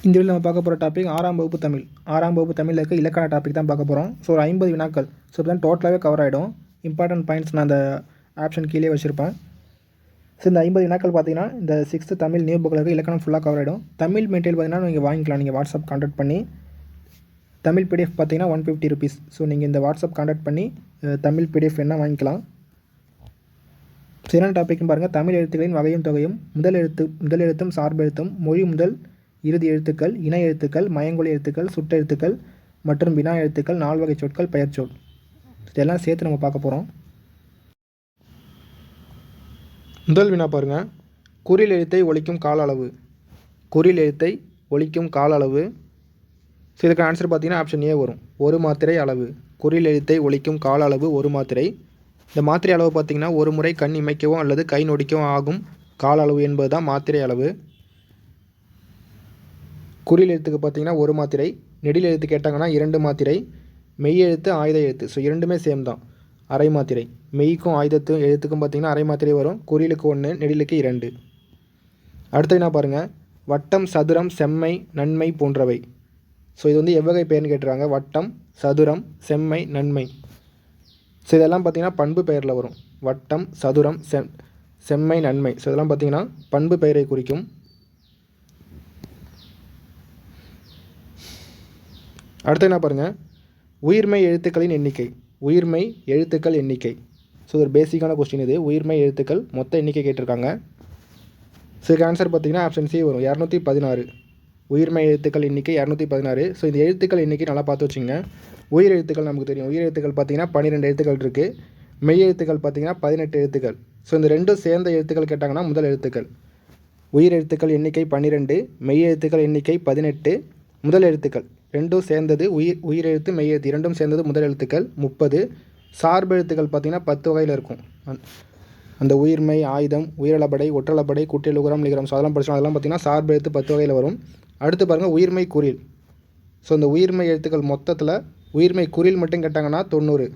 இந்த வீடியோவில் நம்ம பார்க்க போகிற டாபிக் 6ஆம் வகுப்பு தமிழ். 6ஆம் வகுப்பு தமிழில் இருக்க இலக்கண டாபிக் தான் பார்க்க போகிறோம். ஸோ ஒரு 50 வினாக்கள். ஸோ இப்போ தான் டோட்டலாகவே கவர் ஆகிடும். இம்பார்ட்டன்ட் பாயிண்ட்ஸ் நான் அந்த ஆப்ஷன் கீழே வச்சுருப்பேன். ஸோ இந்த 50 வினாக்கள் பார்த்தீங்கன்னா இந்த 6th தமிழ் நியூ புக்கில் இருக்க இலக்கணம் ஃபுல்லாக கவர் ஆகிடும். தமிழ் மெட்டீரியல் பார்த்தீங்கன்னா நீங்கள் வாங்கிக்கலாம். நீங்கள் வாட்ஸ்அப் கான்டாக்ட் பண்ணி தமிழ் பிடிஎஃப் பார்த்தீங்கன்னா 150 ருபீஸ். ஸோ நீங்கள் இந்த வாட்ஸ்அப் கான்டாக்ட் பண்ணி தமிழ் பிடிஎஃப் என்ன வாங்கிக்கலாம். ஸோ என்ன டாபிக்னு பாருங்கள். தமிழ் எழுத்துக்களின் வகையும் தொகையும், முதல் எழுத்தும் சார்பெழுத்தும், மொழி முதல் இறுதி எழுத்துக்கள், இணை எழுத்துக்கள், மயங்கொலி எழுத்துக்கள், சுட்டெழுத்துக்கள் மற்றும் வினா எழுத்துக்கள், 4 வகை சொற்கள், பெயர்ச்சொல். இதெல்லாம் சேர்த்து நம்ம பார்க்க போகிறோம். முதல் வினா பாருங்கள். குறில் எழுத்தை ஒலிக்கும் கால அளவு. குறில் எழுத்தை ஒலிக்கும் கால அளவு. ஸோ இதுக்கு ஆன்சர் பார்த்தீங்கன்னா ஆப்ஷன் ஏ வரும். 1 மாத்திரை அளவு. குறில் எழுத்தை ஒலிக்கும் கால அளவு 1 மாத்திரை. இந்த மாத்திரை அளவு பார்த்திங்கன்னா ஒரு முறை கண் இமைக்கவோ அல்லது கை நொடிக்கவோ ஆகும் கால அளவு என்பது தான் மாத்திரை அளவு. குறில் எழுத்துக்கு பார்த்திங்கன்னா 1 மாத்திரை. நெடில் எழுத்து கேட்டாங்கன்னா 2 மாத்திரை. மெய் எழுத்து ஆயுத எழுத்து. ஸோ இரண்டுமே சேம் தான், அரை மாத்திரை. மெய்க்கும் ஆயுதத்து எழுத்துக்கும் பார்த்திங்கன்னா அரை மாத்திரை வரும். குறிலுக்கு 1, நெடிலுக்கு 2. அடுத்து என்ன பாருங்கள். வட்டம், சதுரம், செம்மை, நன்மை போன்றவை. ஸோ இது வந்து எவ்வகை பெயர்னு கேட்டுறாங்க. வட்டம், சதுரம், செம்மை, நன்மை. ஸோ இதெல்லாம் பார்த்திங்கன்னா பண்பு பெயரில் வரும். வட்டம், சதுரம், செம்மை, நன்மை. ஸோ இதெல்லாம் பார்த்திங்கன்னா பண்பு பெயரை குறிக்கும். அடுத்து என்ன பாருங்கள். உயிர்மெய் எழுத்துக்களின் எண்ணிக்கை. உயிர்மெய் எழுத்துக்கள் எண்ணிக்கை. ஸோ ஒரு பேசிக்கான கொஸ்டின் இது. உயிர்மெய் எழுத்துக்கள் மொத்த எண்ணிக்கை கேட்டிருக்காங்க. ஸோ இதுக்கு ஆன்சர் பார்த்திங்கன்னா ஆப்ஷன் சி வரும். 216. உயிர்மெய் எழுத்துக்கள் எண்ணிக்கை 216. ஸோ இந்த எழுத்துக்கள் எண்ணிக்கை நல்லா பார்த்து வச்சுங்க. உயிர் எழுத்துக்கள் நமக்கு தெரியும். உயிர் எழுத்துக்கள் பார்த்திங்கன்னா 12 எழுத்துக்கள் இருக்குது. மெய் எழுத்துக்கள் பார்த்திங்கன்னா 18 எழுத்துக்கள். ஸோ இந்த ரெண்டும் சேர்ந்த எழுத்துக்கள் கேட்டாங்கன்னா முதல் எழுத்துக்கள். உயிர் எழுத்துக்கள் எண்ணிக்கை 12, மெய் எழுத்துக்கள் எண்ணிக்கை 18, முதல் எழுத்துக்கள் ரெண்டும் சேர்ந்தது உயிர் எழுத்து, மெய் எழுத்து இரண்டும் சேர்ந்தது முதல் எழுத்துக்கள் 30. சார்பு எழுத்துக்கள் பார்த்திங்கன்னா 10 வகையில் இருக்கும். அந்த உயிர்மெய், ஆயுதம், உயிரளபடை, ஒற்றளபடை, குட்டியலுகரம், லிகரம். ஸோ அதெல்லாம் படிச்சோம். அதெல்லாம் பார்த்திங்கன்னா சார்பு எழுத்து 10 வகையில் வரும். அடுத்து பாருங்கள் உயிர்மெய் குறில். ஸோ இந்த உயிர்மெய் எழுத்துக்கள் மொத்தத்தில் உயிர்மெய் குறில் மட்டும் கேட்டாங்கன்னா 90.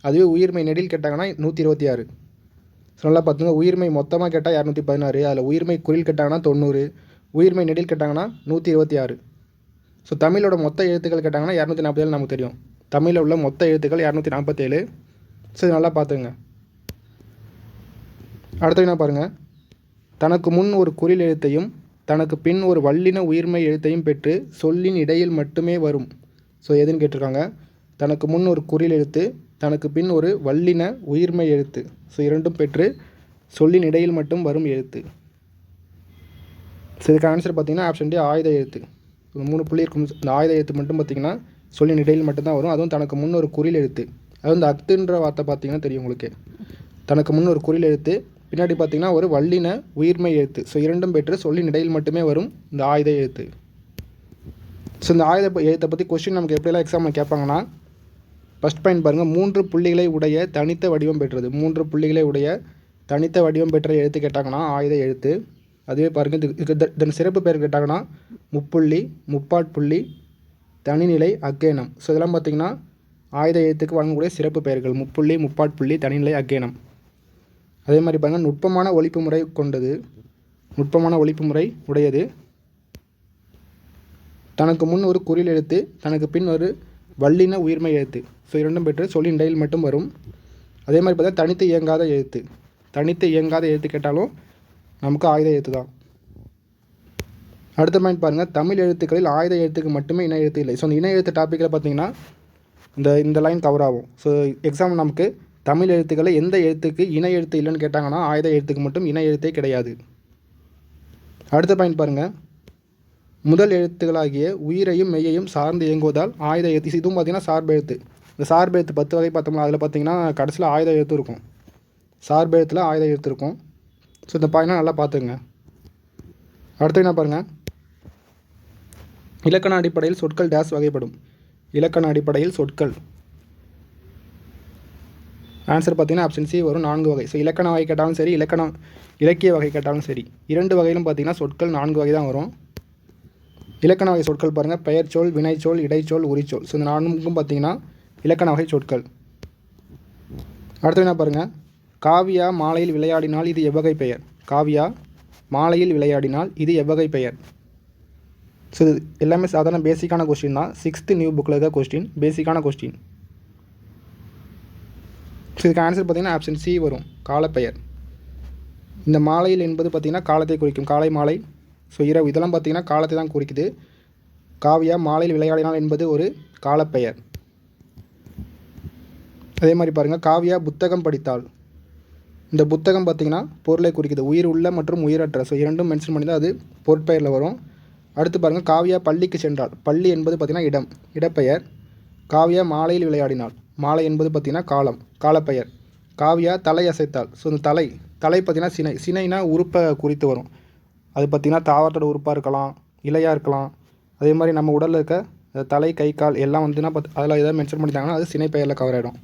அதுவே உயிர்மெய் நெடில் கேட்டாங்கன்னா 126. ஸோ நல்லா பார்த்துங்க. உயிர்மெய் மொத்தமாக கேட்டால் 216. அதில் உயிர்மெய் குறில் கேட்டாங்கன்னா 90. உயிர்மெய் நெடில் கேட்டாங்கன்னா 126. ஸோ தமிழோட மொத்த எழுத்துக்கள் கேட்டாங்கன்னா 247 நமக்கு தெரியும். தமிழில் உள்ள மொத்த எழுத்துக்கள் 247. ஸோ இது நல்லா பார்த்துங்க. அடுத்து என்ன பாருங்கள். தனக்கு முன் ஒரு குறில் எழுத்தையும் தனக்கு பின் ஒரு வல்லின உயிர்மெய் எழுத்தையும் பெற்று சொல்லின் இடையில் மட்டுமே வரும். ஸோ எதுன்னு கேட்டிருக்காங்க. தனக்கு முன் ஒரு குறில் எழுத்து, தனக்கு பின் ஒரு வல்லின உயிர்மெய் எழுத்து. ஸோ இரண்டும் பெற்று சொல்லின் இடையில் மட்டும் வரும் எழுத்து. ஸோ இதுக்கு ஆன்சர் பார்த்திங்கன்னா ஆப்ஷன் டி ஆயுத எழுத்து. 3 புள்ளி இருக்கும். இந்த ஆயுத எழுத்து மட்டும் பார்த்திங்கன்னா சொல்லின் இடையில் மட்டும்தான் வரும். அதுவும் தனக்கு முன் ஒரு குறில் எழுத்து. அதுவும் இந்த அத்துன்ற வார்த்தை பார்த்திங்கன்னா தெரியும் உங்களுக்கு. தனக்கு முன் ஒரு குறில் எழுத்து, பின்னாடி பார்த்திங்கன்னா ஒரு வல்லின உயிர்மெய் எழுத்து. ஸோ இரண்டும் பெற்று சொல்லின் இடையில் மட்டுமே வரும் இந்த ஆயுத எழுத்து. ஸோ இந்த ஆயுத எழுத்தை பற்றி கொஸ்டின் நமக்கு எப்படியெல்லாம் எக்ஸாமில் கேட்பாங்கன்னா, ஃபஸ்ட் பாயிண்ட் பாருங்கள். 3 புள்ளிகளை உடைய தனித்த வடிவம் பெற்றது. 3 புள்ளிகளை உடைய தனித்த வடிவம் பெற்ற எழுத்து கேட்டாங்கன்னா ஆயுத எழுத்து. அதுவே பாருங்கள். இதன் சிறப்பு பெயர் கேட்டாங்கன்னா முப்புள்ளி, முப்பாட்புள்ளி, தனிநிலை, அக்கேனம். ஸோ இதெல்லாம் பார்த்திங்கன்னா ஆயுத எழுத்துக்கு வழங்கக்கூடிய சிறப்பு பெயர்கள். முப்புள்ளி, முப்பாட்புள்ளி, தனிநிலை, அக்கேனம். அதே மாதிரி பாருங்கள். நுட்பமான ஒலிப்பு முறை கொண்டது. நுட்பமான ஒலிப்பு முறை உடையது. தனக்கு முன் ஒரு குறில் எழுத்து, தனக்கு பின் ஒரு வல்லின உயிர்மெய் எழுத்து. ஸோ இரண்டும் பெற்று சொல்லின் இடையில் மட்டும் வரும். அதே மாதிரி பார்த்தா தனித்து இயங்காத எழுத்து. தனித்து இயங்காத எழுத்து கேட்டாலும் நமக்கு ஆயுத எழுத்து தான். அடுத்த பாயிண்ட் பாருங்கள். தமிழ் எழுத்துக்களில் ஆயுத எழுத்துக்கு மட்டுமே இணை எழுத்து இல்லை. ஸோ இந்த இணை எழுத்து டாப்பிக்கில் பார்த்திங்கன்னா இந்த லைன் கவர் ஆகும். ஸோ எக்ஸாம் நமக்கு தமிழ் எழுத்துக்களில் எந்த எழுத்துக்கு இணை எழுத்து இல்லைன்னு கேட்டாங்கன்னா ஆயுத எழுத்துக்கு மட்டும் இணை எழுத்தே கிடையாது. அடுத்த பாயிண்ட் பாருங்கள். முதல் எழுத்துக்களாகிய உயிரையும் மெய்யையும் சார்ந்து இயங்குவதால் ஆயுத எழுத்து. இதுவும் பார்த்திங்கன்னா சார்பு எழுத்து. இந்த சார்பு எழுத்து 10 வகை பார்த்தோம்னா அதில் பார்த்திங்கன்னா கடைசியில் ஆயுத எழுத்து இருக்கும். சார்பு எழுத்தில் ஆயுத எழுத்து இருக்கும். ஸோ இந்த பாயிண்ட்லாம் நல்லா பார்த்துங்க. அடுத்து என்ன பாருங்கள். இலக்கண அடிப்படையில் சொற்கள் டேஸ் வகைப்படும். இலக்கண அடிப்படையில் சொற்கள். ஆன்சர் பார்த்திங்கன்னா ஆப்ஷன் சி வரும். 4 வகை. ஸோ இலக்கண வகை கேட்டாலும் சரி, இலக்கிய வகை கேட்டாலும் சரி, 2 வகையிலும் பார்த்திங்கன்னா சொற்கள் 4 வகை தான் வரும். இலக்கண வகை சொற்கள் பாருங்கள். பெயர்ச்சொல், வினைச்சொல், இடைச்சொல், உரிச்சொல். ஸோ இந்த 4க்கும் பார்த்திங்கன்னா இலக்கண வகை சொற்கள். அடுத்து என்ன பாருங்கள். காவியா மாலையில் விளையாடினால் இது எவ்வகை பெயர்? காவியா மாலையில் விளையாடினால் இது எவ்வகை பெயர்? ஸோ இது எல்லாமே சாதாரண பேசிக்கான கொஸ்டின் தான். 6th நியூ புக்கில் இருக்க கொஸ்டின், பேசிக்கான கொஸ்டின். ஸோ இதுக்கு ஆன்சர் பார்த்திங்கன்னா ஆப்ஷன் சி வரும், காலப்பெயர். இந்த மாலையில் என்பது பார்த்திங்கன்னா காலத்தை குறிக்கும், காலை மாலை. ஸோ இரவு இதெல்லாம் பார்த்திங்கன்னா காலத்தை தான் குறிக்குது. காவியா மாலையில் விளையாடினால் என்பது ஒரு காலப்பெயர். அதே மாதிரி பாருங்கள், காவியா புத்தகம் படித்தாள். இந்த புத்தகம் பார்த்திங்கன்னா பொருளை குறிக்குது, உயிர் உள்ள மற்றும் உயிரற்ற. ஸோ இரண்டும் மென்ஷன் பண்ணி தான் அது பொருட்பெயரில் வரும். அடுத்து பாருங்கள், காவியா பள்ளிக்கு சென்றாள். பள்ளி என்பது பார்த்திங்கன்னா இடம், இடப்பெயர். காவியா மாலையில் விளையாடினாள். மாலை என்பது பார்த்திங்கன்னா காலம், காலப்பெயர். காவியா தலை அசைத்தாள். ஸோ இந்த தலை பார்த்திங்கன்னா சினை, சினைனா உறுப்பை குறித்து வரும். அது பார்த்திங்கன்னா தாவரத்தோட உறுப்பாக இருக்கலாம், இலையாக இருக்கலாம். அதே மாதிரி நம்ம உடலில் இருக்க தலை, கை, கால் எல்லாம் வந்துன்னா அதில் எதாவது மென்ஷன் பண்ணிட்டாங்கன்னா அது சினை பெயரில் கவர் ஆகிடும்.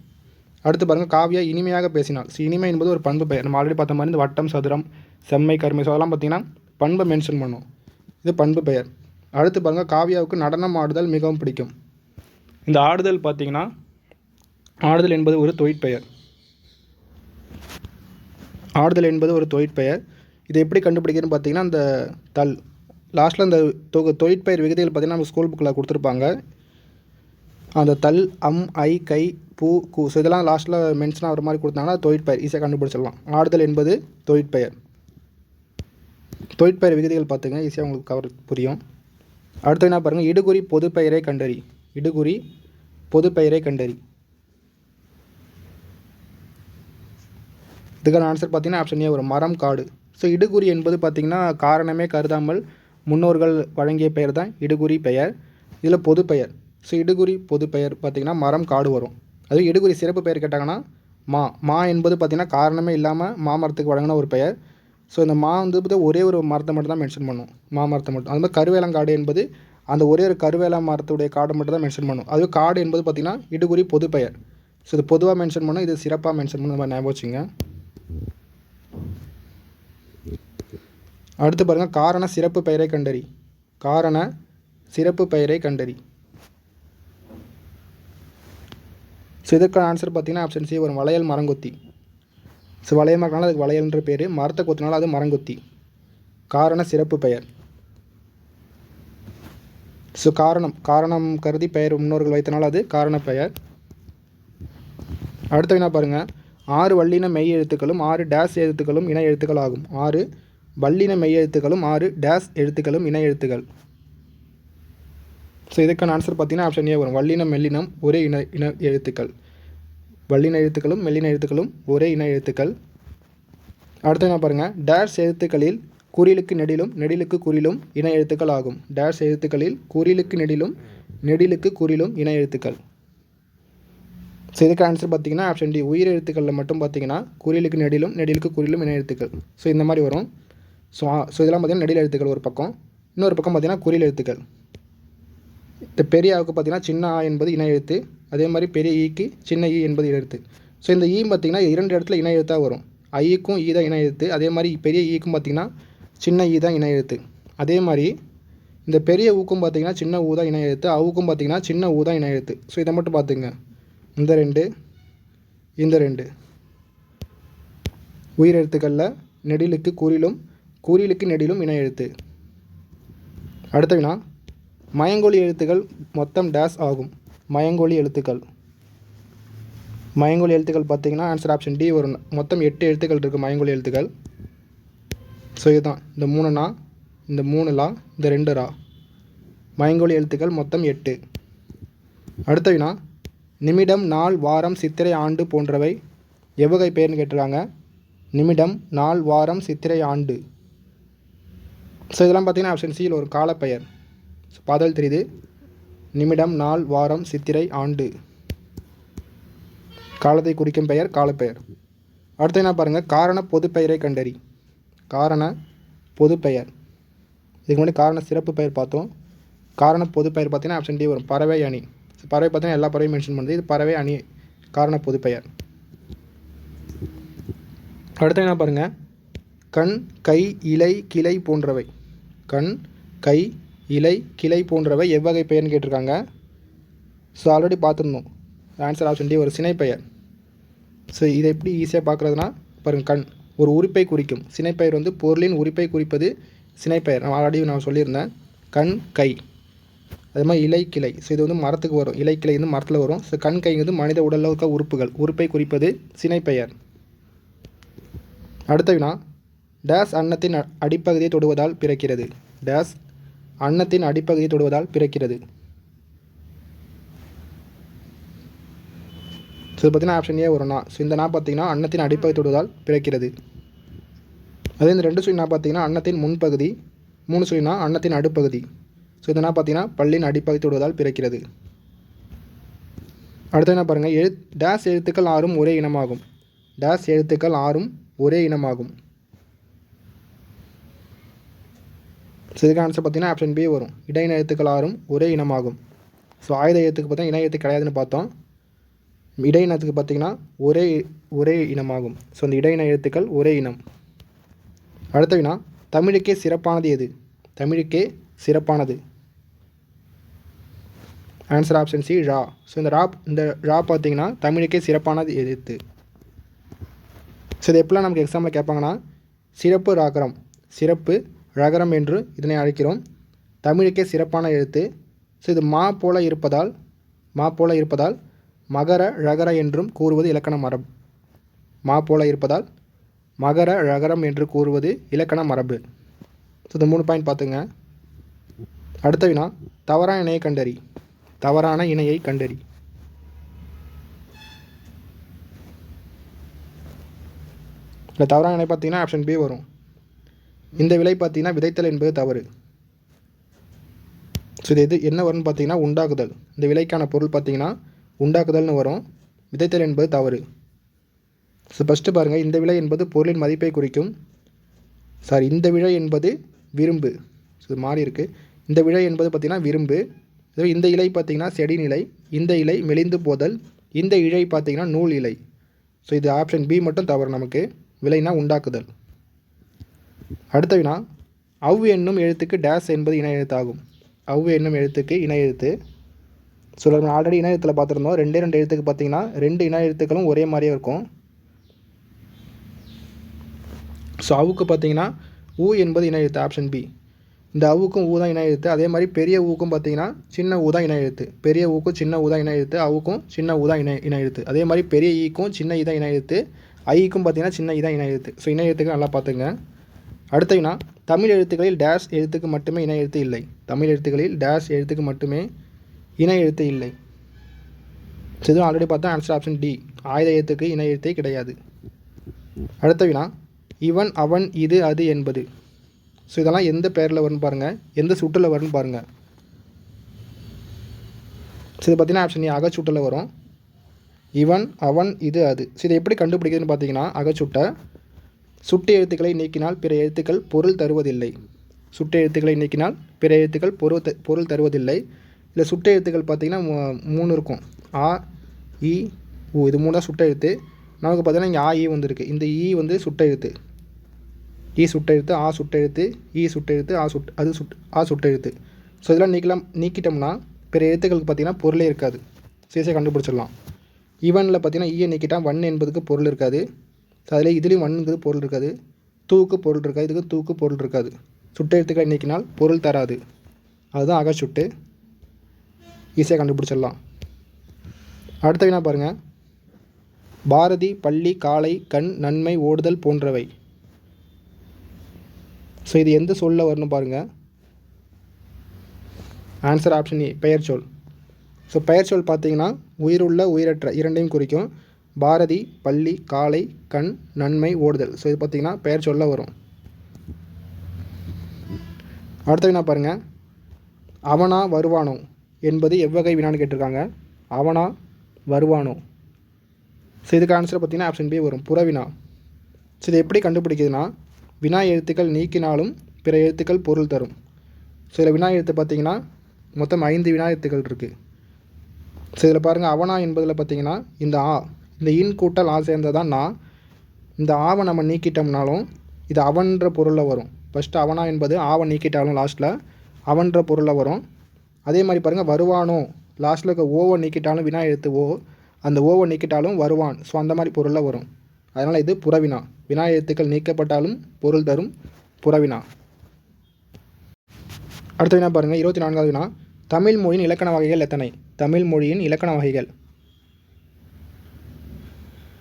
அடுத்து பாருங்கள், காவியா இனிமையாக பேசினாள். ஸோ இனிமை என்பது ஒரு பண்பு பெயர். நம்ம ஆல்ரெடி பார்த்த மாதிரி இந்த வட்டம், சதுரம், செம்மை, கருமை, ஸோ அதெல்லாம் பார்த்திங்கன்னா பண்பை மென்ஷன் பண்ணும். இது பண்பு பெயர். அடுத்து பாருங்கள், காவியாவுக்கு நடனம் ஆடுதல் மிகவும் பிடிக்கும். இந்த ஆடுதல் பார்த்திங்கன்னா ஆடுதல் என்பது ஒரு தொழிற்பெயர். ஆடுதல் என்பது ஒரு தொழிற்பெயர். இதை எப்படி கண்டுபிடிக்கிறதுன்னு பார்த்திங்கன்னா அந்த தல் லாஸ்ட்டில் அந்த தொழிற்பெயர் விகுதிகள் பார்த்திங்கன்னா நம்ம ஸ்கூல் புக்கில் கொடுத்துருப்பாங்க. அந்த தல், அம், ஐ, கை, பூ, கு, ஸோ இதெல்லாம் லாஸ்ட்டில் மென்ஷன் ஆகிற மாதிரி கொடுத்தாங்கன்னா தொழிற்பெயர் ஈஸியாக கண்டுபிடிச்சிடலாம். ஆடுதல் என்பது தொழிற்பெயர். தொழிற்பெயர் விகுதிகள் பார்த்துங்க, ஈஸியாக உங்களுக்கு கவர் புரியும். அடுத்து என்ன பாருங்கள், இடுகுறி பொதுப்பெயரை கண்டறி. இடுகுறி பொதுப்பெயரை கண்டறி. இதுக்கான ஆன்சர் பார்த்திங்கன்னா ஆப்ஷன் ஏ வரும், மரம், காடு. ஸோ இடுகுறி என்பது பார்த்திங்கன்னா காரணமே கருதாமல் முன்னோர்கள் வழங்கிய பெயர் தான் இடுகுறி பெயர். இதில் பொதுப்பெயர். ஸோ இடுகுறி பொதுப்பெயர் பார்த்திங்கன்னா மரம், காடு வரும். அதுவும் இடுகுறி சிறப்பு பெயர் கேட்டாங்கன்னா மா என்பது பார்த்திங்கன்னா காரணமே இல்லாமல் மாமரத்துக்கு வழங்கின ஒரு பெயர். ஸோ இந்த மா வந்து ஒரே ஒரு மரத்தை மட்டும் தான் மென்ஷன் பண்ணும், மாமரத்தை மட்டும். அது மாதிரி கருவேலங்காடு என்பது அந்த ஒரே ஒரு கருவேல மரத்துடைய காடை மட்டும் தான் மென்ஷன் பண்ணும். அதுவும் காடு என்பது பார்த்திங்கன்னா இடுகுறி பொதுப்பெயர். ஸோ இது பொதுவாக மென்ஷன் பண்ணும், இது சிறப்பாக மென்ஷன் பண்ண மாதிரி ஞாபகம் வச்சுங்க. அடுத்து பாருங்கள், காரண சிறப்பு பெயரை கண்டறி. காரண சிறப்பு பெயரை கண்டறி. ஸோ இதுக்கான ஆன்சர் பார்த்திங்கன்னா ஆப்ஷன் சி வரும், வளையல், மரங்கொத்தி. ஸோ வளையல் மரம்னால அதுக்கு வளையல்ன்ற பேர், மரத்தை கொத்தினால அது மரங்கொத்தி. காரண சிறப்பு பெயர். ஸோ காரணம் கருதி பெயர் முன்னோர்கள் வைத்தனால அது காரண பெயர். அடுத்து என்ன பாருங்கள், 6 வல்லின மெய் எழுத்துக்களும் 6 டேஸ் எழுத்துக்களும் இணை எழுத்துக்கள் ஆகும். 6 வல்லின மெய் எழுத்துக்களும் 6 டேஸ் எழுத்துக்களும் இணை எழுத்துக்கள். ஸோ இதுக்கான ஆன்சர் பார்த்திங்கன்னா ஆப்ஷன் ஏ வரும், வல்லினம், மெல்லினம் ஒரே இன எழுத்துக்கள். வல்லின எழுத்துக்களும் மெல்லின எழுத்துக்களும் ஒரே இன எழுத்துக்கள். அடுத்து என்ன பாருங்கள், டேஸ் எழுத்துக்களில் குறிலுக்கு நெடிலும் நெடிலுக்கு குறிலும் இணை எழுத்துக்கள் ஆகும். டேஸ் எழுத்துக்களில் குறிலுக்கு நெடிலும் நெடிலுக்கு குறிலும் இணை எழுத்துக்கள். ஸோ இதுக்கு ஆன்சர் பார்த்திங்கன்னா ஆப்ஷன் டி, உயிர் எழுத்துக்களில் மட்டும் பார்த்திங்கன்னா குறிலுக்கு நெடிலும் நெடிலுக்கு குறிலும் இணை எழுத்துக்கள். ஸோ இந்த மாதிரி வரும். ஸோ இதெல்லாம் பார்த்திங்கன்னா நெடில் எழுத்துக்கள் ஒரு பக்கம், இன்னொரு பக்கம் பார்த்திங்கன்னா குறில் எழுத்துக்கள். இந்த பெரிய ஆவுக்கு பார்த்திங்கன்னா சின்ன ஆ என்பது இணை எழுத்து. அதே மாதிரி பெரிய ஈக்கு சின்ன ஈ என்பது எழுத்து. ஸோ இந்த ஈ பார்த்திங்கன்னா 2 இடத்துல இணை எழுத்தாக வரும். ஐக்கும் ஈ தான் இணை எழுத்து. அதே மாதிரி பெரிய ஈக்கும் பார்த்திங்கன்னா சின்ன ஈ தான் இணை எழுத்து. அதே மாதிரி இந்த பெரிய ஊக்கும் பார்த்திங்கன்னா சின்ன ஊ தான் இணை எழுத்து. அவுக்கும் பார்த்திங்கன்னா சின்ன ஊ தான் இணை எழுத்து. ஸோ இதை மட்டும் பார்த்துங்க, இந்த 2 இந்த 2 உயிர் எழுத்துக்களில் நெடிலுக்கு குறிலும் குறிலுக்கு நெடிலும் இணை எழுத்து. அடுத்த வினா, மயங்கொலி எழுத்துக்கள் மொத்தம் டேஸ் ஆகும். மயங்கொலி எழுத்துக்கள் பார்த்திங்கன்னா ஆன்சர் ஆப்ஷன் டி வரும், மொத்தம் 8 எழுத்துக்கள் இருக்குது மயங்கொலி எழுத்துக்கள். ஸோ இதுதான் இந்த 3 நா, இந்த 3 லா, இந்த 2 ரா. மயங்கொலி எழுத்துக்கள் மொத்தம் 8. அடுத்த வினா, நிமிடம், நாள், வாரம், சித்திரை, ஆண்டு போன்றவை எவ்வகை பெயர்னு கேட்டுருக்காங்க. நிமிடம், நாள், வாரம், சித்திரை, ஆண்டு. ஸோ இதெல்லாம் பார்த்திங்கன்னா ஆப்ஷன் சியில் ஒரு காலப்பெயர். ஸோ பாதல் தெரியுது, நிமிடம், நாள், வாரம், சித்திரை, ஆண்டு. காலத்தை குறிக்கும் பெயர் காலப்பெயர். அடுத்து என்ன பாருங்கள், காரண பொதுப்பெயரை கண்டறி. காரண பொதுப்பெயர். இதுக்கு முன்னாடி காரண சிறப்பு பெயர் பார்த்தோம். காரண பொதுப்பெயர் பார்த்திங்கன்னா ஆப்ஷன் டி வரும், பறவை, அணி. பறவை பார்த்திங்கன்னா எல்லா பறவையும் மென்ஷன் பண்ணுது, இது பறவை, அணி, காரண பொதுப்பெயர். அடுத்து என்ன பாருங்கள், கண், கை, இலை, கிளை போன்றவை. கண், கை, இலை, கிளை போன்றவை எவ்வகை பெயர்னு கேட்டிருக்காங்க. ஸோ ஆல்ரெடி பார்த்துருந்தோம், ஆன்சர் ஆப்ஷன் டி ஒரு சினைப்பெயர். ஸோ இதை எப்படி ஈஸியாக பார்க்குறதுனா பாருங்கள், கண் ஒரு உறுப்பை குறிக்கும். சினைப்பெயர் வந்து பொருளின் உறுப்பை குறிப்பது சினைப்பெயர். நான் ஆல்ரெடி சொல்லியிருந்தேன். கண் கை. அதே மாதிரி இலை கிளை. ஸோ இது வந்து மரத்துக்கு வரும். இலை கிளை வந்து மரத்தில் வரும். ஸோ கண் கைங்கிறது மனித உடலில் இருக்க உறுப்புகள். உறுப்பை குறிப்பது சினைப்பெயர். அடுத்த வினா, டேஸ் அன்னத்தின் அடிப்பகுதியை தொடுவதால் பிறக்கிறது. டேஸ் அன்னத்தின் அடிப்பகுதியை தொடுவதால் பிறக்கிறது. ஸோ இது பார்த்தீங்கன்னா ஆப்ஷன் ஏ வரும். ஸோ இந்த நான் பார்த்தீங்கன்னா அன்னத்தின் அடிப்பகுதி தொடுவதால் பிறக்கிறது. அதே இந்த 2 சுழினா பார்த்தீங்கன்னா அன்னத்தின் முன்பகுதி. 3 சுழினா அன்னத்தின் அடுப்பகுதி. ஸோ இதனால் பார்த்தீங்கன்னா பல்லின் அடிப்பகுதி தொடுவதால் பிறக்கிறது. அடுத்து என்ன பாருங்கள், டேஸ் எழுத்துக்கள் 6 ஒரே இனமாகும். டேஸ் எழுத்துக்கள் 6 ஒரே இனமாகும். ஸோ இதுக்கு ஆன்சர் பார்த்தீங்கன்னா ஆப்ஷன் பி வரும். இடையின எழுத்துக்கள் 6 ஒரே இனமாகும். ஸோ ஆயுத எழுத்துக்கு பார்த்தீங்கன்னா இணை எழுத்து கிடையாதுன்னு பார்த்தோம். இடையினத்துக்கு பார்த்தீங்கன்னா ஒரே இனமாகும். ஸோ அந்த இடையின எழுத்துக்கள் ஒரே இனம். அடுத்த வினா, தமிழுக்கே சிறப்பானது எது? தமிழுக்கே சிறப்பானது. ஆன்சர் ஆப்ஷன் சி, ரா. ஸோ இந்த ரா பார்த்தீங்கன்னா தமிழுக்கே சிறப்பானது எழுத்து. ஸோ இது எப்படிலாம் நமக்கு எக்ஸாம்பிள் கேட்பாங்கன்னா, சிறப்பு ரகரம், சிறப்பு ரகரம் என்று இதனை அழைக்கிறோம். தமிழுக்கே சிறப்பான எழுத்து. ஸோ இது மா போல இருப்பதால் மகர ரகர என்றும் கூறுவது இலக்கண மரபு. மா போல இருப்பதால் மகர ரகரம் என்று கூறுவது இலக்கண மரபு. ஸோ இந்த 3 பாயிண்ட் பார்த்துங்க. அடுத்த வினா, தவறான இணையை கண்டறி. தவறான இணையை கண்டறி. இந்த தவறான இணை பார்த்தீங்கன்னா ஆப்ஷன் பி வரும். இந்த விலை பார்த்தீங்கன்னா விதைத்தல் என்பது தவறு. ஸோ இது என்ன வரும்னு பார்த்தீங்கன்னா உண்டாக்குதல். இந்த விலைக்கான பொருள் பார்த்தீங்கன்னா உண்டாக்குதல்னு வரும். விதைத்தல் என்பது தவறு. ஸோ ஃபஸ்ட்டு பாருங்கள், இந்த விலை என்பது பொருளின் மதிப்பை குறிக்கும். இந்த விழை என்பது விரும்பு. ஸோ மாறி இருக்குது. இந்த விழை என்பது பார்த்திங்கன்னா விரும்பு. இந்த இலை பார்த்திங்கன்னா செடி நிலை. இந்த இலை மெலிந்து போதல். இந்த இழை பார்த்திங்கன்னா நூல் இலை. ஸோ இது ஆப்ஷன் பி மட்டும் தவறு. நமக்கு விலைனா உண்டாக்குதல். அடுத்த வினா, அவ் என்னும் எழுத்துக்கு டேஸ் என்பது இணை எழுத்தாகும். அவ் என்னும் எழுத்துக்கு இணை எழுத்து. ஸோ நம்ம ஆல்ரெடி இணை எழுத்தில் பார்த்துருந்தோம். 2 எழுத்துக்கு பார்த்திங்கன்னா 2 இணை எழுத்துக்களும் ஒரே மாதிரியே இருக்கும். ஸோ அவுக்கு பார்த்தீங்கன்னா ஊ என்பது இணை எழுத்து. Option B. இந்த அவுக்கும் ஊ தான் இணை எழுத்து. அதே மாதிரி பெரிய ஊக்கும் பார்த்தீங்கன்னா சின்ன ஊ தான் இணை எழுத்து. பெரிய ஊக்கும் சின்ன ஊ தான் இணை எழுத்து. அவுக்கும் சின்ன ஊ தான் இணை எழுத்து. அதே மாதிரி பெரிய ஈக்கும் சின்ன இ தான் இணை எழுத்து. ஐக்கும் பார்த்தீங்கன்னா சின்ன இ தான் இணை எழுத்து. ஸோ இணை எழுத்துக்கு நல்லா பார்த்துங்க. அடுத்த வினா, தமிழ் எழுத்துக்களில் டேஸ் எழுத்துக்கு மட்டுமே இணை எழுத்து இல்லை. தமிழ் எழுத்துக்களில் டேஸ் எழுத்துக்கு மட்டுமே இணை எழுத்து இல்லை. ஸோ இதுவும் ஆல்ரெடி பார்த்தா ஆன்சர் ஆப்ஷன் டி. ஆயுத எழுத்துக்கு இணை எழுத்தே கிடையாது. அடுத்த வினா, இவன் அவன் இது அது என்பது. ஸோ இதெல்லாம் எந்த பெயரில் வரும்னு பாருங்கள், எந்த சுட்டில் வரும்னு பாருங்கள். ஸோ இது பார்த்தீங்கன்னா ஆப்ஷன் ஏ அகச்சுட்டில் வரும். இவன் அவன் இது அது. ஸோ இதை எப்படி கண்டுபிடிக்கிறதுன்னு பார்த்தீங்கன்னா, அகச்சுட்டை சுட்டு எழுத்துக்களை நீக்கினால் பிற எழுத்துக்கள் பொருள் தருவதில்லை. சுட்டு எழுத்துக்களை நீக்கினால் பிற எழுத்துக்கள் பொருள் தருவதில்லை. இல்லை சுட்டு எழுத்துக்கள் பார்த்திங்கன்னா 3 இருக்கும். ஆ, இ, ஊ. இது 3 தான் சுட்ட எழுத்து. நமக்கு பார்த்தீங்கன்னா இங்கே ஆ, இ வந்திருக்கு. இந்த ஈ வந்து சுட்ட எழுத்து. ஈ சுட்டெழுத்து, ஆ சுட்டெழுத்து, ஈ சுட்டெழுத்து, ஆ சுட்டெழுத்து. ஸோ இதெல்லாம் நீக்கிட்டோம்னா பிற எழுத்துக்களுக்கு பார்த்திங்கன்னா பொருளே இருக்காது. சீசை கண்டுபிடிச்சிடலாம். ஈவனில் பார்த்திங்கன்னா ஈயை நீக்கிட்டால் வன் என்பதுக்கு பொருள் இருக்காது. ஸோ அதில் இதுலேயும் வன்னுங்கிறது பொருள் இருக்காது. தூக்கு பொருள் இருக்காது. இதுக்கு தூக்கு பொருள் இருக்காது. சுட்டெழுத்துக்களை நீக்கினால் பொருள் தராது. அதுதான் அகச்சுட்டு. ஈஸியாக கண்டுபிடிச்சிடலாம். அடுத்த வினா பாருங்கள், பாரதி, பள்ளி, காலை, கண், நன்மை, ஓடுதல் போன்றவை. ஸோ இது எந்த சொல்ல வரணும் பாருங்கள். ஆன்சர் ஆப்ஷன் ஏ, பெயர் சொல். ஸோ பெயர் சொல் பார்த்தீங்கன்னா உயிருள்ள உயிரற்ற இரண்டையும் குறிக்கும். பாரதி, பள்ளி, காலை, கண், நன்மை, ஓடுதல். ஸோ இது பார்த்திங்கன்னா பெயர் சொல்ல வரும். அடுத்த வினா பாருங்கள், அவனா வருவானோ என்பது எவ்வகை வினான்னு கேட்டிருக்காங்க. அவனா வருவானோ. ஸோ இதுக்கு ஆன்சர் பார்த்திங்கன்னா ஆப்ஷன் பி வரும், புறவினா. ஸோ இதை எப்படி கண்டுபிடிக்குதுன்னா, வினா எழுத்துக்கள் நீக்கினாலும் பிற எழுத்துக்கள் பொருள் தரும். ஸோ இதில் வினா எழுத்து பார்த்திங்கன்னா மொத்தம் 5 வினா எழுத்துக்கள் இருக்குது. ஸோ இதில் பாருங்கள், அவனா என்பதில் பார்த்திங்கன்னா இந்த ஆ, இந்த இன் கூட்டல் ஆ சேர்ந்தது தான் நான். இந்த ஆவை நம்ம நீக்கிட்டோம்னாலும் இது அவன்ற பொருளில் வரும். ஃபஸ்ட்டு அவனா என்பது ஆவை நீக்கிட்டாலும் லாஸ்ட்டில் அவன்ற பொருளில் வரும். அதே மாதிரி பாருங்கள், வருவானோ லாஸ்ட்டில் இருக்க ஓவை நீக்கிட்டாலும் வினா எழுத்து ஓ, அந்த ஓவை நீக்கிட்டாலும் வருவான். ஸோ அந்த மாதிரி பொருளில் வரும். அதனால் இது புறவினா. வினா எழுத்துக்கள் நீக்கப்பட்டாலும் பொருள் தரும் புறவினா. அடுத்த வினா பாருங்கள், 24வது வினா. தமிழ் மொழியின் இலக்கண வகைகள் எத்தனை? தமிழ் மொழியின் இலக்கண வகைகள்.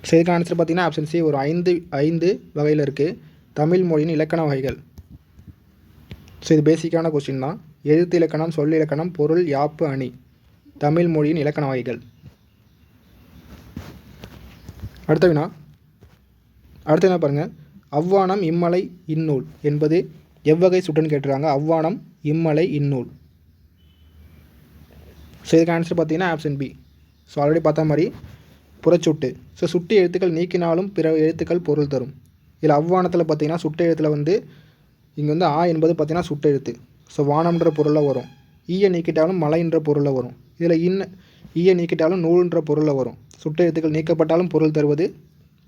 ஸோ இதுக்கு ஆன்சர் பார்த்தீங்கன்னா ஆப்ஷன் சி ஒரு 5 வகையில் இருக்குது தமிழ் மொழியின் இலக்கண வகைகள். ஸோ இது பேசிக்கான கொஸ்டின் தான். எழுத்து இலக்கணம், சொல் இலக்கணம், பொருள், யாப்பு, அணி. தமிழ் மொழியின் இலக்கண வகைகள். அடுத்த வினா பாருங்கள். அவ்வானம் இம்மலை இந்நூல் என்பது எவ்வகை சுட்டுன்னு கேட்டுருக்காங்க. அவ்வானம் இம்மலை இந்நூல். ஸோ இதுக்கு ஆன்சர் பார்த்தீங்கன்னா ஆப்ஷன் பி. ஸோ ஆல்ரெடி பார்த்த மாதிரி புறச்சுட்டு. ஸோ சுட்டு எழுத்துக்கள் நீக்கினாலும் பிற எழுத்துக்கள் பொருள் தரும். இதில் அவ்வானத்தில் பார்த்தீங்கன்னா சுட்டு எழுத்தில் இங்கே ஆ என்பது பார்த்தீங்கன்னா சுட்டு எழுத்து. ஸோ வானம்ன்ற பொருளில் வரும். ஈயை நீக்கிட்டாலும் மலைன்ற பொருளில் வரும். இதில் ஈயை நீக்கிட்டாலும் நூல்ன்ற பொருளில் வரும். சுட்டு எழுத்துக்கள் நீக்கப்பட்டாலும் பொருள் தருவது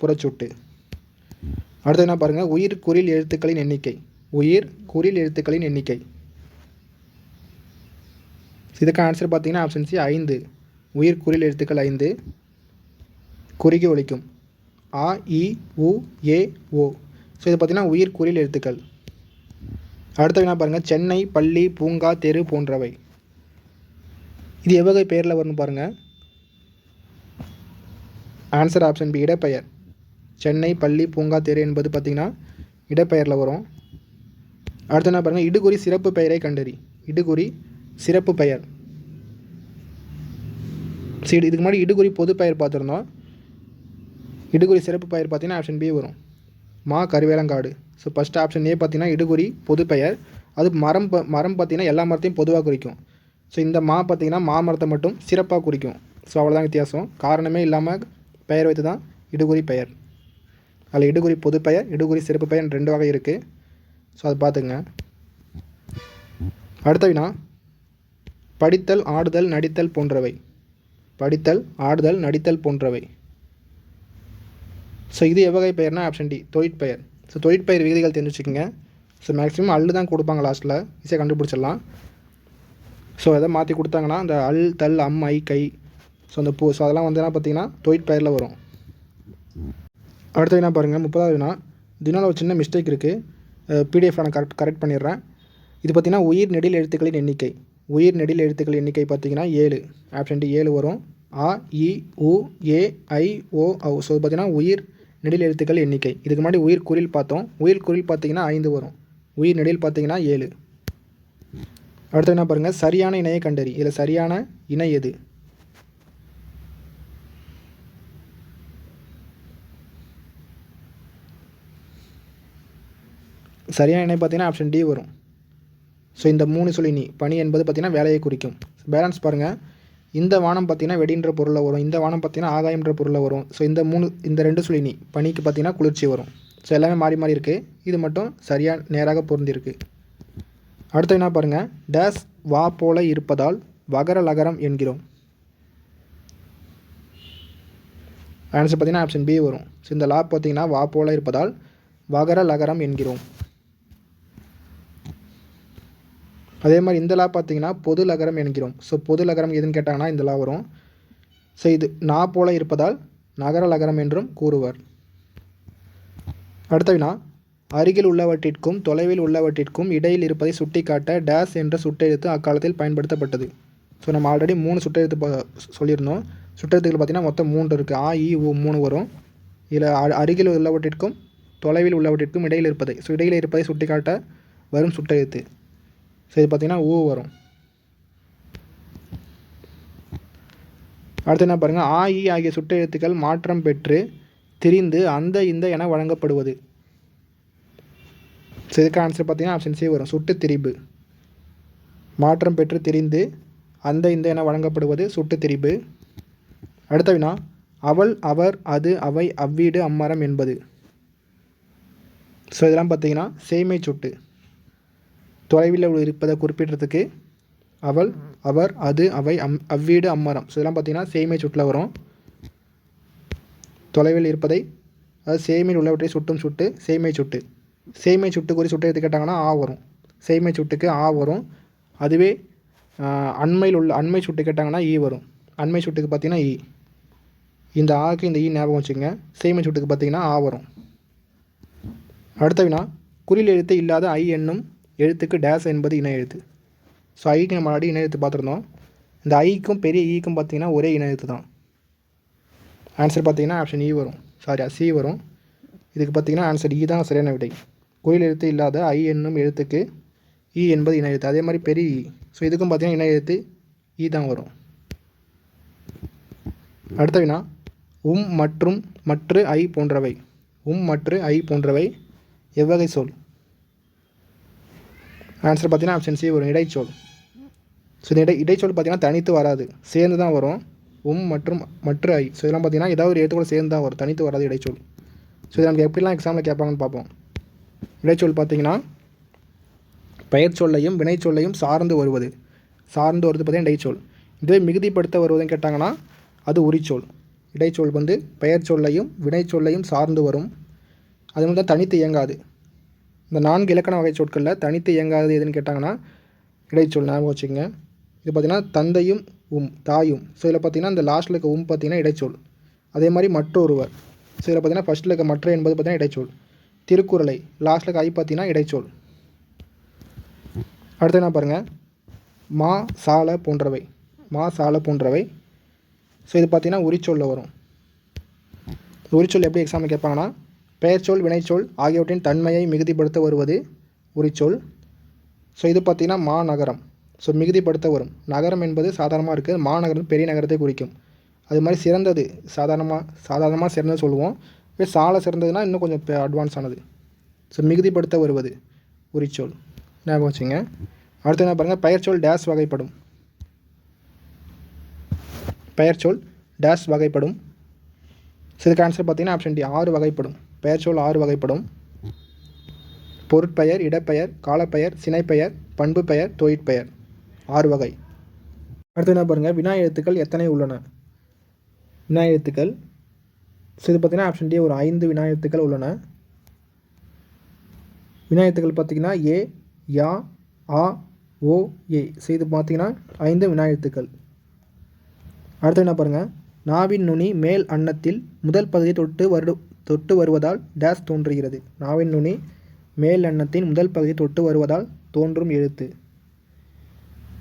புறச்சுட்டு. அடுத்து என்ன பாருங்கள், உயிர் குறில் எழுத்துக்களின் எண்ணிக்கை. உயிர் குறில் எழுத்துக்களின் எண்ணிக்கை. இதுக்கு ஆன்சர் பார்த்தீங்கன்னா ஆப்ஷன் சி 5. உயிர் குறில் எழுத்துக்கள் 5. குறுகி ஒலிக்கும். ஆ, இ, உ, ஏ, ஓ. ஸோ இது பார்த்தீங்கன்னா உயிர் குறில் எழுத்துக்கள். அடுத்த வினா பாருங்கள், சென்னை, பள்ளி, பூங்கா, தெரு போன்றவை. இது எவ்வகை பெயரில் வரும்னு பாருங்கள். ஆன்சர் ஆப்ஷன் பி இடப்பெயர். சென்னை, பள்ளி, பூங்கா, தெரு என்பது பார்த்திங்கன்னா இடப்பெயரில் வரும். அடுத்து என்ன பாருங்கள், இடுகுறி சிறப்பு பெயரை கண்டறி. இடுகுறி சிறப்பு பெயர். சரி, இதுக்கு முன்னாடி இடுகுறி பொது பெயர் பார்த்துருந்தோம். இடுகுறி சிறப்பு பெயர் பார்த்தீங்கன்னா ஆப்ஷன் பி வரும். மா கருவேலங்காடு. ஸோ ஃபஸ்ட் ஆப்ஷன் ஏ பார்த்தீங்கன்னா இடுகுறி பொது பெயர். அது மரம் பார்த்தீங்கன்னா எல்லா மரத்தையும் பொதுவாக குறிக்கும். ஸோ இந்த மா பார்த்தீங்கன்னா மாமரத்தை மட்டும் சிறப்பாக குறிக்கும். ஸோ அவ்வளோதான் வித்தியாசம். காரணமே இல்லாமல் பெயர் வைத்து தான் இடுகுறி பெயர். அதில் இடுகுறி பொது பெயர், இடுகுறி சிறப்பு பெயர் 2 வகை இருக்குது. ஸோ அதை பார்த்துங்க. அடுத்த வினா, படித்தல், ஆடுதல், நடித்தல் போன்றவை. படித்தல், ஆடுதல், நடித்தல் போன்றவை. ஸோ இது எவ்வகை பெயர்னா ஆப்ஷன் டி தொழிற்பெயர். ஸோ தொழிற்பெயர் விகுதிகள் தெரிஞ்சு வச்சுக்கோங்க. ஸோ மேக்ஸிமம் அள்ளு தான் கொடுப்பாங்க லாஸ்ட்டில், ஈஸியாக கண்டுபிடிச்சிடலாம். ஸோ எதை மாற்றி கொடுத்தாங்கன்னா அந்த அல், தல், அம், ஐ, கை, ஸோ அந்த பூ, ஸோ அதெல்லாம் பார்த்தீங்கன்னா தொழிற்பெயரில் வரும். அடுத்த வினா பாருங்கள், 30வது வினா. இதனால் ஒரு சின்ன மிஸ்டேக் இருக்குது. பிடிஎஃப் நான் கரெக்ட் பண்ணிடுறேன். இது பார்த்திங்கன்னா உயிர் நெடில் எழுத்துக்களின் எண்ணிக்கை. உயிர் நெடில் எழுத்துக்கள் எண்ணிக்கை பார்த்திங்கன்னா 7. ஆப்ஷன் டி 7 வரும். ஆ, இ, உ, ஏ, ஐ, ஓ, ஔ. ஸோ பார்த்திங்கன்னா உயிர் நெடில் எழுத்துக்கள் எண்ணிக்கை. இதுக்கு முன்னாடி உயிர் குறில் பார்த்தோம். உயிர் குறில் பார்த்திங்கன்னா 5 வரும். உயிர் நெடில் பார்த்திங்கன்னா 7. அடுத்து என்ன பாருங்கள், சரியான இணையை கண்டறி. இதில் சரியான இணை எது? சரியான இணை பார்த்திங்கன்னா ஆப்ஷன் டி வரும். ஸோ இந்த 3 சொல்லி நீ பனி என்பது பார்த்திங்கன்னா வேலையை குறிக்கும். பேலன்ஸ் பாருங்கள், இந்த வானம் பார்த்திங்கன்னா வெடின்ற பொருளில் வரும். இந்த வானம் பார்த்திங்கன்னா ஆகாயம்ன்ற பொருளில் வரும். ஸோ இந்த 2 சொல்லி நீ பனிக்கு பார்த்திங்கன்னா குளிர்ச்சி வரும். ஸோ எல்லாமே மாறி மாறி இருக்குது. இது மட்டும் சரியாக நேராக பொருந்திருக்கு. அடுத்து என்ன பாருங்கள், டேஸ் வா போல இருப்பதால் வகர லகரம் என்கிறோம். ஆன்சர் பார்த்திங்கன்னா ஆப்ஷன் பி வரும். ஸோ இந்த லா பார்த்திங்கன்னா வா போல இருப்பதால் வகர லகரம் என்கிறோம். அதே மாதிரி இந்த லா பார்த்திங்கன்னா பொது லகரம் என்கிறோம். ஸோ பொது லகரம் எதுன்னு கேட்டாங்கன்னா இந்த லா வரும். ஸோ இது நா போல இருப்பதால் நகர லகரம் என்றும் கூறுவர். அடுத்த வினா, அருகில் உள்ளவற்றிற்கும் தொலைவில் உள்ளவற்றிற்கும் இடையில் இருப்பதை சுட்டி காட்ட டேஸ் என்ற சுட்டெழுத்து அக்காலத்தில் பயன்படுத்தப்பட்டது. ஸோ நம்ம ஆல்ரெடி 3 சுட்டெழுத்து சொல்லியிருந்தோம். சுட்டெழுத்துக்கள் பார்த்திங்கன்னா மொத்தம் 3 இருக்குது. ஆ, இ, உ 3 வரும். இதில் அருகில் உள்ளவற்றிற்கும் தொலைவில் உள்ளவற்றிற்கும் இடையில் இருப்பதை, ஸோ இடையில் இருப்பதை சுட்டி காட்ட வரும் சுட்டெழுத்து. ஸோ இது பார்த்திங்கன்னா ஊ வரும். அடுத்து என்ன பாருங்கள், ஆ, இ ஆகிய சுட்டெழுத்துக்கள் மாற்றம் பெற்று திரிந்து அந்த இந்த என வழங்கப்படுவது. ஸோ இதுக்கு ஆன்சர் பார்த்திங்கன்னா ஆப்ஷன் சி வரும். சுட்டு திரிபு. மாற்றம் பெற்று திரிந்து அந்த இந்த என வழங்கப்படுவது சுட்டு திரிபு. அடுத்த வினா, அவள், அவர், அது, அவை, அவ்வீடு, அம்மரம் என்பது. ஸோ இதெல்லாம் பார்த்திங்கன்னா சேமை சுட்டு. தொலைவில் இருப்பதை குறிப்பிடுறதுக்கு அவள், அவர், அது, அவை, அவ்வீடு, அம்மரம். ஸோ இதெல்லாம் பார்த்திங்கன்னா சேமை சுட்டில் வரும். தொலைவில் இருப்பதை, அதாவது சேமையில் உள்ளவற்றை சுட்டும் சுட்டு சேமை சுட்டு. சேமை சுட்டு குறி சுட்டு எடுத்து கேட்டாங்கன்னா ஆ வரும். சேமை சுட்டுக்கு ஆ வரும். அதுவே அண்மை சுட்டு கேட்டாங்கன்னா ஈ வரும். அண்மை சுட்டுக்கு பார்த்திங்கன்னா ஈ. இந்த ஆக்கு இந்த ஈ ஞாபகம் வச்சுக்கோங்க. சேமை சுட்டுக்கு பார்த்திங்கன்னா ஆ வரும். அடுத்த வினா, குறில் எழுத்து இல்லாத ஐ என்னும் எழுத்துக்கு டேஸ் என்பது இணை எழுத்து. ஸோ ஐக்கு நம்ம ஆல்ரெடி இணை எழுத்து பார்த்துருந்தோம். இந்த ஐக்கும் பெரிய ஈக்கும் பார்த்திங்கன்னா ஒரே இணை எழுத்து தான். ஆன்சர் பார்த்திங்கன்னா ஆப்ஷன் இ வரும், சாரி சி வரும். இதுக்கு பார்த்திங்கன்னா ஆன்சர் இ தான் சரியான விடை. குறில் எழுத்து இல்லாத ஐ என்னும் எழுத்துக்கு இ என்பது இணை எழுத்து. அதே மாதிரி பெரிய இ. ஸோ இதுக்கும் பார்த்திங்கன்னா இணை எழுத்து இ தான் வரும். அடுத்த வினா, மற்றும் மற்ற ஐ போன்றவை. மற்ற ஐ போன்றவை எவ்வகை சொல்? ஆன்சர் பார்த்தீங்கன்னா ஆப்ஷன் சி வரும், இடைச்சொல். ஸோ இந்த இடைச்சொல் பார்த்தீங்கன்னா தனித்து வராது, சேர்ந்து தான் வரும். மற்றும் மற்ற ஐ. ஸோ இதெல்லாம் பார்த்தீங்கன்னா ஏதாவது ஒரு எழுத்துக்கூட சேர்ந்து தான் வரும், தனித்து வராது இடைச்சொல். ஸோ இதை நமக்கு எப்படிலாம் எக்ஸாமில் கேட்பாங்கன்னு பார்ப்போம். இடைச்சொல் பார்த்தீங்கன்னா பெயர் சொல்லையும் வினைச்சொல்லையும் சார்ந்து வருவது பார்த்தீங்கன்னா இடைச்சொல். இதுவே மிகுதிப்படுத்த வருவதுன்னு கேட்டாங்கன்னா அது உரிச்சொல். இடைச்சொல் வந்து பெயர் சொல்லையும் வினைச்சொல்லையும் சார்ந்து வரும். அது வந்து தனித்து இயங்காது. இந்த 4 இலக்கண வகை சொற்களில் தனித்து இயங்காது எதுன்னு கேட்டாங்கன்னா இடைச்சொல். ஞாபகம் வச்சுக்கோங்க. இது பார்த்திங்கன்னா தந்தையும் தாயும். ஸோ இதில் பார்த்திங்கன்னா இந்த லாஸ்ட்டில் இருக்க பார்த்திங்கன்னா இடைச்சொல். அதே மாதிரி மற்றொருவர். ஸோ இதில் பார்த்திங்கன்னா ஃபஸ்ட்டில் இருக்க மற்ற என்பது பார்த்திங்கன்னா இடைச்சொல். திருக்குறளை லாஸ்ட்டில் இருக்க ஐ பார்த்திங்கன்னா இடைச்சொல். அடுத்து என்ன பாருங்கள், சால போன்றவை. ஸோ இது பார்த்திங்கன்னா உரிச்சொல்லில் வரும். உரிச்சொல் எப்படி எக்ஸாமில் கேட்பாங்கன்னா பெயர்ச்சொல் வினைச்சொல் ஆகியவற்றின் தன்மையை மிகுதிப்படுத்த வருவது உரிச்சொல். ஸோ இது பார்த்திங்கன்னா மாநகரம். ஸோ மிகுதிப்படுத்த வரும். நகரம் என்பது சாதாரணமாக இருக்குது, மாநகரம் பெரிய நகரத்தை குறிக்கும். அது மாதிரி சிறந்தது சாதாரணமாக சிறந்தது சொல்லுவோம். இப்போ சால சிறந்ததுன்னா இன்னும் கொஞ்சம் அட்வான்ஸ் ஆனது. ஸோ மிகுதிப்படுத்த வருவது உரிச்சொல். ஞாபகம் வச்சுங்க. அடுத்து என்ன பாருங்கள், பெயர்ச்சொல் டேஸ் வகைப்படும். பெயர்ச்சொல் டேஸ் வகைப்படும். ஸோ இதுக்கு ஆன்சர் பார்த்திங்கன்னா ஆப்ஷன் டி 6 வகைப்படும். பெயர்ச்சொல் 6 வகைப்படும். பொருட்பெயர், இடப்பெயர், காலப்பெயர், சினைப்பெயர், பண்பு பெயர், தொழிற்பெயர். 6 வகை. அடுத்து என்ன பாருங்கள், வினா எழுத்துக்கள் எத்தனை உள்ளன? வினா எழுத்துக்கள் ஸோ இது பார்த்திங்கன்னா ஆப்ஷன் டி ஒரு 5 வினா எழுத்துக்கள் உள்ளன. வினா எழுத்துக்கள் பார்த்திங்கன்னா ஏ, யா, ஆ, ஓ, ஏ. ஸோ இது பார்த்திங்கன்னா 5 வினா எழுத்துக்கள். அடுத்து என்ன பாருங்கள், நாவின் நுனி மேல் அன்னத்தில் முதல் பகுதியை தொட்டு வருவதால் டேஸ் தோன்றுகிறது. நாவின் நுனி மேல் அன்னத்தின் முதல் பகுதியை தொட்டு வருவதால் தோன்றும் எழுத்து.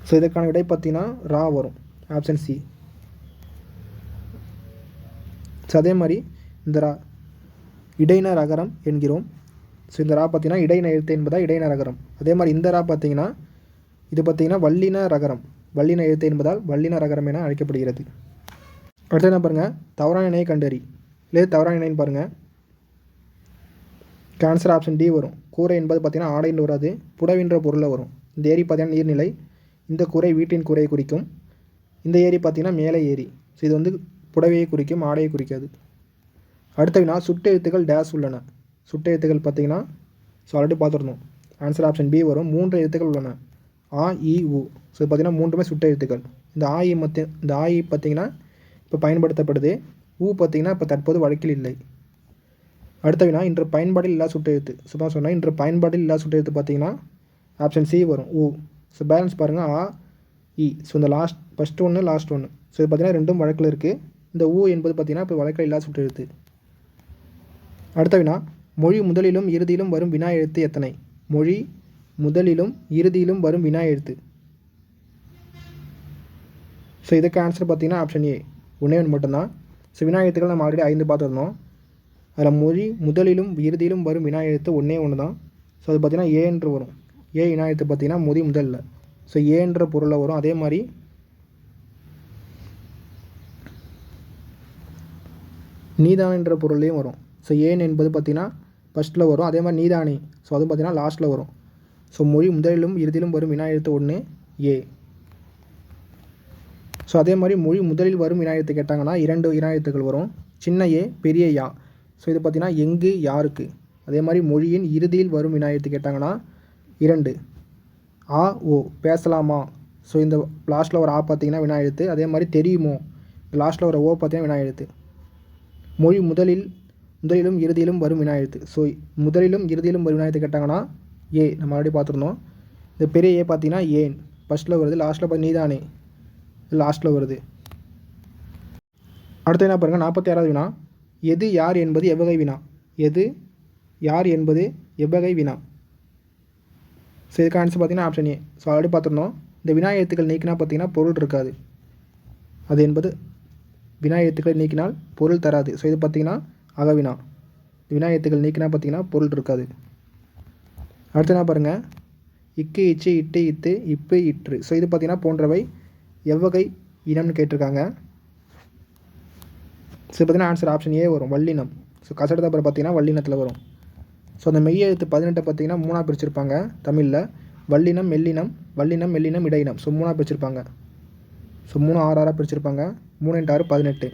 ஸோ இதற்கான விடை பார்த்தீங்கன்னா ரா வரும், ஆப்ஷன் சி. ஸோ அதே மாதிரி இந்த ரா இடையினர் அகரம் என்கிறோம். ஸோ இந்த ரா பார்த்தீங்கன்னா இடையின எழுத்து என்பதால் இடையினர் அகரம். அதே மாதிரி இந்த ரா பார்த்தீங்கன்னா இது பார்த்தீங்கன்னா வல்லின ரகரம். வல்லின எழுத்து என்பதால் வல்லின ரகரம் என அழைக்கப்படுகிறது. அடுத்து என்ன பாருங்கள், தவறான இணையை கண்டறி. இல்லை தவறான இணைன்னு பாருங்கள். ஆன்சர் ஆப்ஷன் டி வரும். கூரை என்பது பார்த்திங்கன்னா ஆடைன்னு வராது, புடவின்ற பொருளில் வரும். இந்த ஏரி பார்த்திங்கன்னா நீர்நிலை. இந்த கூரை வீட்டின் கூரையை குறிக்கும். இந்த ஏரி பார்த்திங்கன்னா மேலே ஏரி. ஸோ இது வந்து புடவையை குறிக்கும், ஆடையை குறிக்காது. அடுத்த வினா, சுட்டெழுத்துக்கள் டேஸ் உள்ளன. சுட்டெழுத்துக்கள் பார்த்திங்கன்னா ஸோ ஆல்ரெடி பார்த்துருந்தோம். ஆன்சர் ஆப்ஷன் பி வரும். 3 எழுத்துக்கள் உள்ளன, ஆ, இ, உ. ஸோ பார்த்திங்கன்னா 3மே சுட்டெழுத்துக்கள். இந்த ஆ, இ பார்த்திங்கன்னா இப்போ பயன்படுத்தப்படுது. ஊ பார்த்திங்கன்னா இப்போ தற்போது வழக்கில் இல்லை. அடுத்த வினா, இன்று பயன்பாடில் இல்லா சுட்டெழுத்து. சும்மா சொன்னால் இன்று பயன்பாடில் இல்லா சுட்டெழுத்து பார்த்திங்கன்னா ஆப்ஷன் சி வரும், ஊ. ஸோ பேலன்ஸ் பாருங்கள், ஆ, இ. ஸோ இந்த ஃபஸ்ட்டு ஒன்று லாஸ்ட் ஒன்று. ஸோ இது பார்த்திங்கன்னா ரெண்டும் வழக்கில் இருக்குது. இந்த ஊ என்பது பார்த்திங்கன்னா இப்போ வழக்கில் இல்லா சுட்டெழுத்து. அடுத்த வினா, மொழி முதலிலும் இறுதியிலும் வரும் வினா எழுத்து எத்தனை? மொழி முதலிலும் இறுதியிலும் வரும் வினா எழுத்து. ஸோ இதுக்கு ஆன்சர் பார்த்திங்கன்னா ஆப்ஷன் ஏ, ஒன்றே ஒன்று மட்டும்தான். ஸோ வினா எழுத்துக்கள் நம்ம ஆல்ரெடி 5 பார்த்துருந்தோம். அதில் மொழி முதலிலும் இறுதியிலும் வரும் வினா எழுத்து ஒன்றே ஒன்று தான். ஸோ அது பார்த்திங்கன்னா ஏ என்று வரும். ஏ வினா எழுத்து பார்த்திங்கன்னா முதலில். ஸோ ஏன்ற பொருளில் வரும். அதே மாதிரி நீதான் என்ற பொருள்லேயும் வரும். ஸோ ஏன் என்பது பார்த்திங்கன்னா ஃபஸ்ட்டில் வரும். அதே மாதிரி நீதானே, ஸோ அதுவும் பார்த்திங்கன்னா லாஸ்ட்டில் வரும். ஸோ மொழி முதலிலும் இறுதியிலும் வரும் வினா எழுத்து ஒன்று ஏ. ஸோ அதே மாதிரி மொழி முதலில் வரும் வினா எழுத்து கேட்டாங்கன்னா 2 வினா எழுத்துக்கள் வரும், சின்ன ஏ, பெரிய யா. ஸோ இது பார்த்திங்கன்னா எங்கு, யாருக்கு. அதே மாதிரி மொழியின் இறுதியில் வரும் வினா எழுத்து கேட்டாங்கன்னா 2 ஆ, ஓ. பேசலாமா. ஸோ இந்த லாஸ்ட்டில் ஒரு ஆ பார்த்திங்கன்னா வினா எழுத்து. அதே மாதிரி தெரியுமோ, லாஸ்ட்டில் ஒரு ஓ பார்த்திங்கன்னா வினா எழுத்து. மொழி முதலிலும் இறுதியிலும் வரும் வினா எழுத்து. ஸோ முதலிலும் இறுதியிலும் வரும் வினா எழுத்து கேட்டாங்கன்னா ஏ, நம்ம ஆல்ரெடி பார்த்துருந்தோம். இந்த பெரிய ஏ பார்த்திங்கன்னா ஏன் ஃபஸ்ட்டில் வருது, லாஸ்ட்டில் பார்த்து நீதானே லாஸ்ட்டில் வருது. அடுத்து என்ன பாருங்கள், 46வது வினா, எது யார் என்பது எவ்வகை வினா. எது யார் என்பது எவ்வகை வினா. ஸோ இதுக்கு ஆன்சர் பார்த்திங்கன்னா ஆப்ஷன் ஏ. ஸோ ஆல்ரெடி பார்த்துருந்தோம். இந்த வினா எழுத்துக்கள் நீக்கினா பார்த்திங்கன்னா பொருள் இருக்காது. அது என்பது வினா எழுத்துக்களை நீக்கினால் பொருள் தராது. ஸோ இது பார்த்திங்கன்னா அகவினா. வினா எழுத்துக்கள் நீக்கினா பார்த்திங்கன்னா பொருள் இருக்காது. அடுத்து என்ன பாருங்கள், இக்கு இச்சு இட்டு இத்து இப்பு இற்று. ஸோ இது பார்த்திங்கன்னா போன்றவை எவ்வகை இனம்னு கேட்டிருக்காங்க. ஸோ பார்த்திங்கன்னா ஆன்சர் ஆப்ஷன் ஏ வரும், வல்லினம். ஸோ கசடு தப்பர் பார்த்திங்கன்னா வல்லினத்தில் வரும். ஸோ அந்த மெய் எழுத்து 18 பார்த்திங்கன்னா 3ஆக பிரிச்சிருப்பாங்க தமிழில். வல்லினம், மெல்லினம், வல்லினம், மெல்லினம், இடையினம். ஸோ 3ஆக பிரிச்சிருப்பாங்க. ஸோ 3 6 பிரிச்சிருப்பாங்க. 3 × 6 18.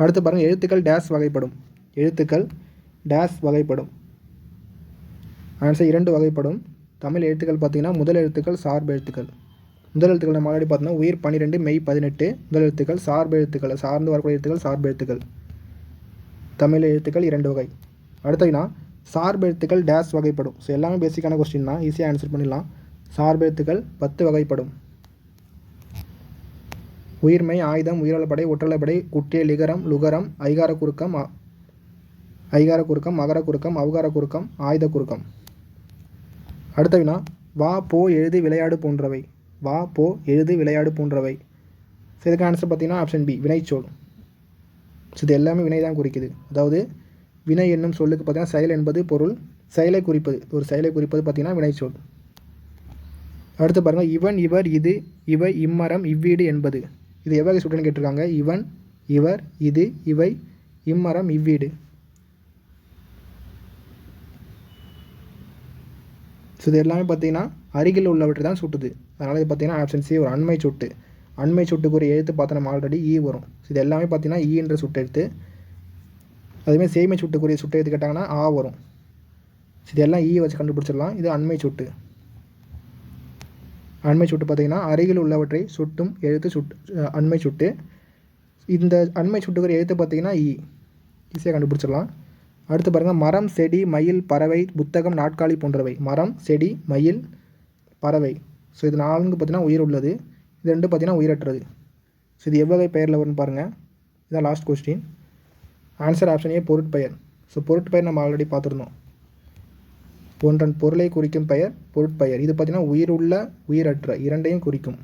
அடுத்து பாருங்கள், எழுத்துக்கள் டேஸ் வகைப்படும். எழுத்துக்கள் டேஸ் வகைப்படும். ஆன்சர் 2 வகைப்படும். தமிழ் எழுத்துக்கள் பார்த்திங்கன்னா முதல் எழுத்துக்கள் சார்பு எழுத்துக்கள். முதல் எழுத்துக்கள் நம்ம ஆல்ரெடி பார்த்தோம்னா உயிர் 12 மெய் 18. முதல் எழுத்துக்கள் சார்பு எழுத்துக்கள், சார்ந்து வரக்கூடிய எழுத்துக்கள் சார்பு எழுத்துக்கள். தமிழ் எழுத்துக்கள் 2 வகை. அடுத்ததுனா சார்பு எழுத்துக்கள் டேஸ் வகைப்படும். ஸோ எல்லாமே பேசிக்கான கொஸ்டின் தான், ஈஸியாக ஆன்சர் பண்ணிடலாம். சார்பு எழுத்துக்கள் 10 வகைப்படும். உயிர்மை, ஆயுதம், உயிரலப்படை, ஒற்றலப்படை, குட்டிய, லிகரம், லுகரம், ஐகார குறுக்கம், மகர குறுக்கம், அவுகார குறுக்கம், ஆயுத குறுக்கம். அடுத்த வினா, வா போ எழுது விளையாடு போன்றவை. வா போ எழுது விளையாடு போன்றவை. ஸோ இதுக்கு ஆன்சர் பார்த்தீங்கன்னா ஆப்ஷன் பி, வினைச்சொல். ஸோ இது எல்லாமே வினை தான் குறிக்குது. அதாவது வினை என்னும் சொல்லுக்கு பார்த்தீங்கன்னா செயல் என்பது பொருள், செயலை குறிப்பது, ஒரு செயலை குறிப்பது பார்த்தீங்கன்னா வினைச்சொல். அடுத்து பாருங்கள், இவன், இவர், இது, இவை, இம்மரம், இவ்வீடு என்பது. இது எவ்வகை சுட்டுன்னு கேட்டிருக்காங்க. இவன், இவர், இது, இவை, இம்மரம், இவ்வீடு. ஸோ இது எல்லாமே பார்த்தீங்கன்னா அருகில் உள்ளவற்றை தான் சுட்டுது. அதனால் இது பார்த்தீங்கன்னா ஆப்ஷன் சி ஒரு அண்மை சுட்டு. அண்மை சுட்டுக்குரிய எழுத்து பார்த்தா நம்ம ஆல்ரெடி ஈ வரும். ஸோ இது எல்லாமே பார்த்தீங்கன்னா ஈ என்ற சுட்டெழுத்து. அதுமாதிரி சேய்மை சுட்டுக்குரிய சுட்டெழுத்து கேட்டாங்கன்னா ஆ வரும். ஸோ இதெல்லாம் ஈ வச்சு கண்டுபிடிச்சிடலாம். இது அண்மை சுட்டு. அண்மை சுட்டு பார்த்திங்கன்னா அருகில் உள்ளவற்றை சுட்டும் எழுத்து அண்மை சுட்டு. இந்த அண்மை சுட்டுக்குரிய எழுத்து பார்த்திங்கன்னா ஈ, ஈஸியாக கண்டுபிடிச்சிடலாம். அடுத்து பாருங்கள், மரம், செடி, மயில், பறவை, புத்தகம், நாட்காலி போன்றவை. மரம், செடி, மயில், பறவை. ஸோ இது 4 பார்த்திங்கன்னா உயிர் உள்ளது. இது 2 பார்த்திங்கன்னா உயிரற்றது. ஸோ இது எவ்வகை பெயரில் வரும்னு பாருங்கள். இதுதான் last question. Answer option A, பொருட்பெயர். ஸோ பொருட்பெயர் நம்ம ஆல்ரெடி பார்த்துருந்தோம். ஒன்றன் பொருளை குறிக்கும் பெயர் பொருட்பெயர். இது பார்த்திங்கன்னா உயிர் உள்ள, உயிரற்ற இரண்டையும் குறிக்கும்.